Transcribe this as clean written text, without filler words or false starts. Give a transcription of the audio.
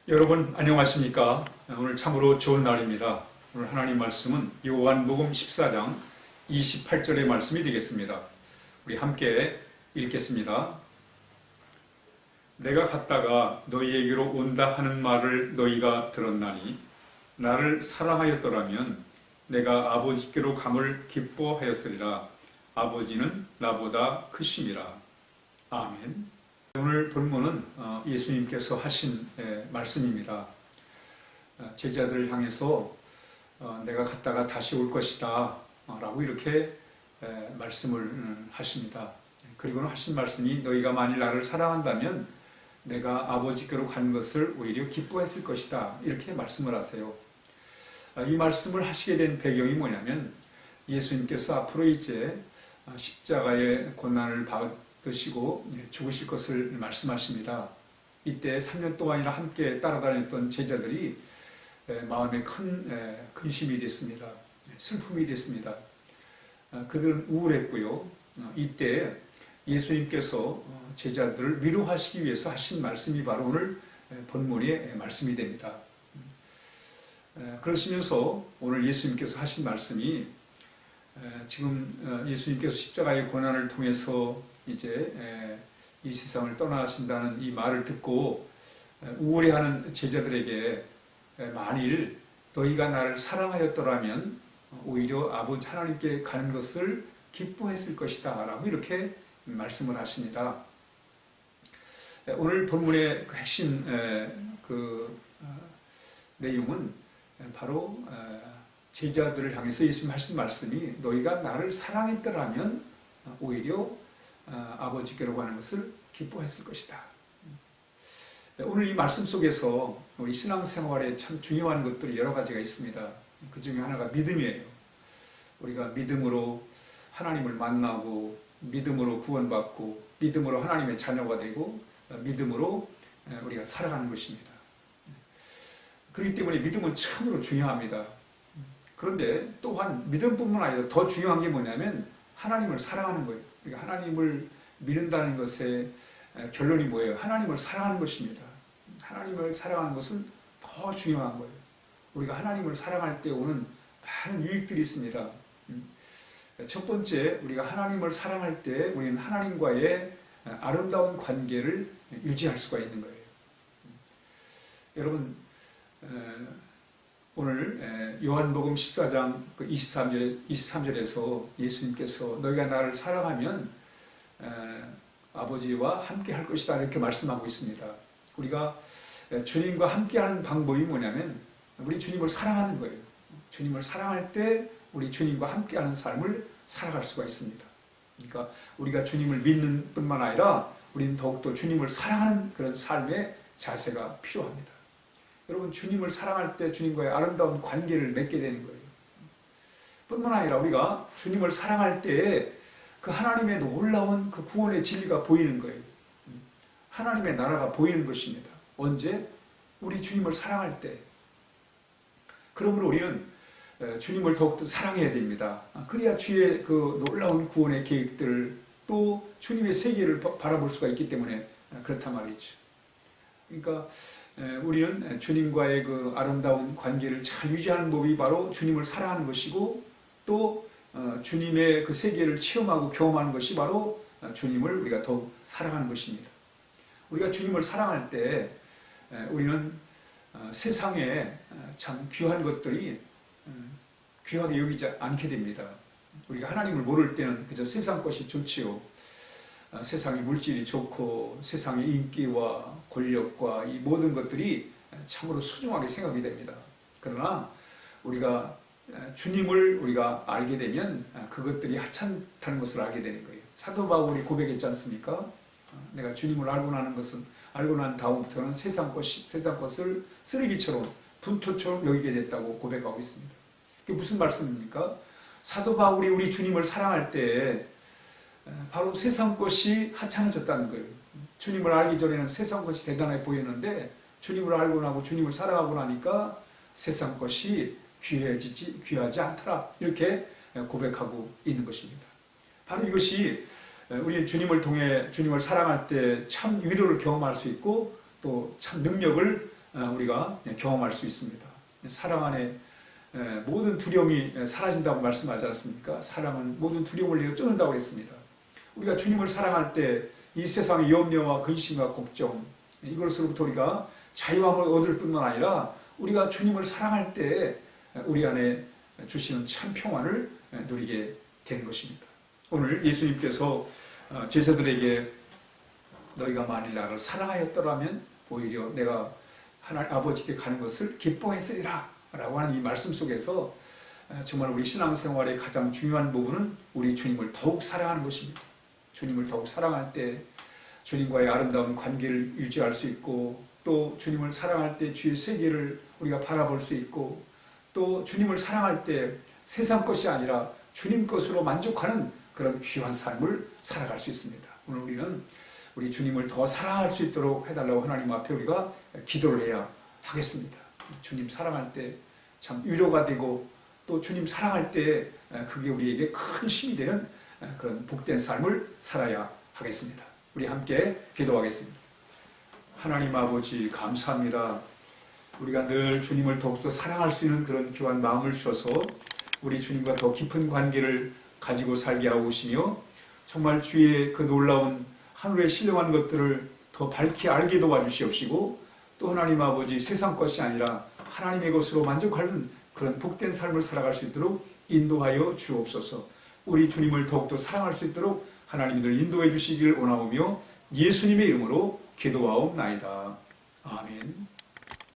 여러분 안녕하십니까? 오늘 참으로 좋은 날입니다. 오늘 하나님 말씀은 요한복음 14장 28절의 말씀이 되겠습니다. 우리 함께 읽겠습니다. 내가 갔다가 너희에게로 온다 하는 말을 너희가 들었나니 나를 사랑하였더라면 내가 아버지께로 감을 기뻐하였으리라. 아버지는 나보다 크심이라. 아멘. 오늘 본문은 예수님께서 하신 말씀입니다. 제자들을 향해서 내가 갔다가 다시 올 것이다 라고 이렇게 말씀을 하십니다. 그리고는 하신 말씀이 너희가 만일 나를 사랑한다면 내가 아버지께로 간 것을 오히려 기뻐했을 것이다 이렇게 말씀을 하세요. 이 말씀을 하시게 된 배경이 뭐냐면 예수님께서 앞으로 이제 십자가의 고난을 받으시고 죽으실 것을 말씀하십니다. 이때 3년 동안이나 함께 따라다녔던 제자들이 마음에 큰 근심이 됐습니다. 슬픔이 됐습니다. 그들은 우울했고요. 이때 예수님께서 제자들을 위로하시기 위해서 하신 말씀이 바로 오늘 본문의 말씀이 됩니다. 그러시면서 오늘 예수님께서 하신 말씀이 지금 예수님께서 십자가의 고난을 통해서 이제 이 세상을 떠나신다는 이 말을 듣고 우울해하는 제자들에게 만일 너희가 나를 사랑하였더라면 오히려 아버지 하나님께 가는 것을 기뻐했을 것이다 라고 이렇게 말씀을 하십니다. 오늘 본문의 핵심 내용은 바로 제자들을 향해서 예수님 하신 말씀이 너희가 나를 사랑했더라면 오히려 아버지께로 가는 것을 기뻐했을 것이다. 오늘 이 말씀 속에서 우리 신앙생활에 참 중요한 것들이 여러 가지가 있습니다. 그 중에 하나가 믿음이에요. 우리가 믿음으로 하나님을 만나고 믿음으로 구원받고 믿음으로 하나님의 자녀가 되고 믿음으로 우리가 살아가는 것입니다. 그렇기 때문에 믿음은 참으로 중요합니다. 그런데 또한 믿음뿐만 아니라 더 중요한 게 뭐냐면 하나님을 사랑하는 거예요. 그러니까 하나님을 믿는다는 것의 결론이 뭐예요? 하나님을 사랑하는 것입니다. 하나님을 사랑하는 것은 더 중요한 거예요. 우리가 하나님을 사랑할 때 오는 많은 유익들이 있습니다. 첫 번째, 우리가 하나님을 사랑할 때 우리는 하나님과의 아름다운 관계를 유지할 수가 있는 거예요. 여러분, 오늘 요한복음 14장 23절에서 예수님께서 너희가 나를 사랑하면 아버지와 함께 할 것이다 이렇게 말씀하고 있습니다. 우리가 주님과 함께하는 방법이 뭐냐면 우리 주님을 사랑하는 거예요. 주님을 사랑할 때 우리 주님과 함께하는 삶을 살아갈 수가 있습니다. 그러니까 우리가 주님을 믿는 뿐만 아니라 우리는 더욱더 주님을 사랑하는 그런 삶의 자세가 필요합니다. 여러분, 주님을 사랑할 때 주님과의 아름다운 관계를 맺게 되는 거예요. 뿐만 아니라 우리가 주님을 사랑할 때 그 하나님의 놀라운 그 구원의 진리가 보이는 거예요. 하나님의 나라가 보이는 것입니다. 언제? 우리 주님을 사랑할 때. 그러므로 우리는 주님을 더욱더 사랑해야 됩니다. 그래야 주의 그 놀라운 구원의 계획들 또 주님의 세계를 바라볼 수가 있기 때문에 그렇단 말이죠. 그러니까 우리는 주님과의 그 아름다운 관계를 잘 유지하는 법이 바로 주님을 사랑하는 것이고 또 주님의 그 세계를 체험하고 경험하는 것이 바로 주님을 우리가 더욱 사랑하는 것입니다. 우리가 주님을 사랑할 때 우리는 세상에 참 귀한 것들이 귀하게 여기지 않게 됩니다. 우리가 하나님을 모를 때는 그저 세상 것이 좋지요. 세상의 물질이 좋고 세상의 인기와 권력과 이 모든 것들이 참으로 소중하게 생각이 됩니다. 그러나 우리가 주님을 우리가 알게 되면 그것들이 하찮다는 것을 알게 되는 거예요. 사도 바울이 고백했지 않습니까? 내가 주님을 알고 난 다음부터는 세상 것을 쓰레기처럼 분토처럼 여기게 됐다고 고백하고 있습니다. 그게 무슨 말씀입니까? 사도 바울이 우리 주님을 사랑할 때 바로 세상 것이 하찮아졌다는 거예요. 주님을 알기 전에는 세상 것이 대단해 보였는데 주님을 알고 나고 주님을 사랑하고 나니까 세상 것이 귀하지 않더라 이렇게 고백하고 있는 것입니다. 바로 이것이 우리 주님을 통해 주님을 사랑할 때 참 위로를 경험할 수 있고 또 참 능력을 우리가 경험할 수 있습니다. 사랑 안에 모든 두려움이 사라진다고 말씀하지 않습니까? 사랑은 모든 두려움을 내어 쫓는다고 했습니다. 우리가 주님을 사랑할 때 이 세상의 염려와 근심과 걱정 이것으로부터 우리가 자유함을 얻을 뿐만 아니라 우리가 주님을 사랑할 때 우리 안에 주시는 참 평안을 누리게 되는 것입니다. 오늘 예수님께서 제자들에게 너희가 만일 나를 사랑하였더라면 오히려 내가 하나님 아버지께 가는 것을 기뻐했으리라 라고 하는 이 말씀 속에서 정말 우리 신앙생활의 가장 중요한 부분은 우리 주님을 더욱 사랑하는 것입니다. 주님을 더욱 사랑할 때 주님과의 아름다운 관계를 유지할 수 있고 또 주님을 사랑할 때 주의 세계를 우리가 바라볼 수 있고 또 주님을 사랑할 때 세상 것이 아니라 주님 것으로 만족하는 그런 귀한 삶을 살아갈 수 있습니다. 오늘 우리는 우리 주님을 더 사랑할 수 있도록 해달라고 하나님 앞에 우리가 기도를 해야 하겠습니다. 주님 사랑할 때 참 위로가 되고 또 주님 사랑할 때 그게 우리에게 큰 힘이 되는 그런 복된 삶을 살아야 하겠습니다. 우리 함께 기도하겠습니다. 하나님 아버지 감사합니다. 우리가 늘 주님을 더욱더 사랑할 수 있는 그런 귀한 마음을 주셔서 우리 주님과 더 깊은 관계를 가지고 살게 하시며 정말 주의 그 놀라운 하늘의 신령한 것들을 더 밝히 알게 도와주시옵시고 또 하나님 아버지 세상 것이 아니라 하나님의 것으로 만족하는 그런 복된 삶을 살아갈 수 있도록 인도하여 주옵소서. 우리 주님을 더욱더 사랑할 수 있도록 하나님들 인도해 주시길 원하오며 예수님의 이름으로 기도하옵나이다. 아멘.